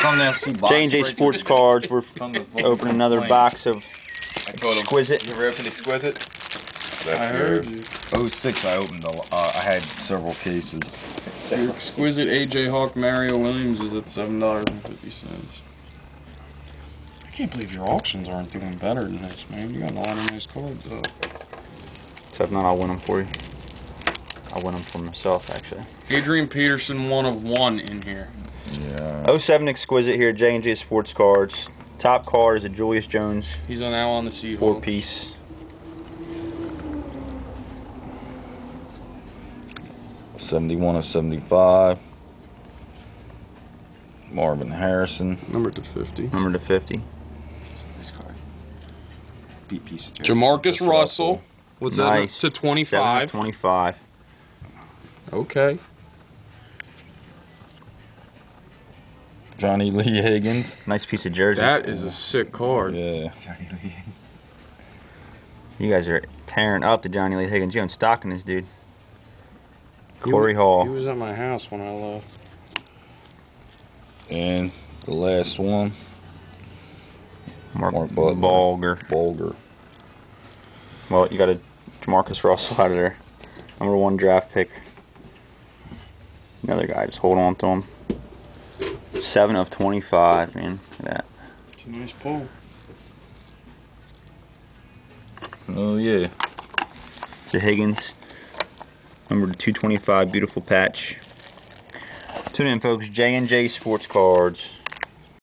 J&J Sports Cards. We're opening another box of Exquisite. You ever opened Exquisite? I heard you. 06 I opened I had several cases. Your Exquisite AJ Hawk Mario Williams is at $7.50. I can't believe your auctions aren't doing better than this, man. You got a lot of nice cards though. So if not, I'll win them for you. I'll win them for myself, actually. Adrian Peterson, 1 of 1 in here. Yeah. 07 Exquisite here, J&J Sports Cards. Top card is a Julius Jones. He's now on the Seahawks. 4-piece. 71 of 75. Marvin Harrison. Number to 50. Number to 50. This card. Beat piece of Jamarcus Russell. What's Nice. that? To 25. 25. Okay. Johnny Lee Higgins. Nice piece of jersey. That is a sick card. Yeah. Johnny Lee. You guys are tearing up the Johnny Lee Higgins. You own stock in this dude. Corey Hall. He was at my house when I left. And the last one. Mark Butler. Bulger. Well, you got a Jamarcus Russell out of there. Number 1 draft pick. Another guy, just hold on to him. 7 of 25, man. Look at that. It's a nice pull. Oh yeah. It's a Higgins. Number 225, beautiful patch. Tune in, folks. J&J Sports Cards.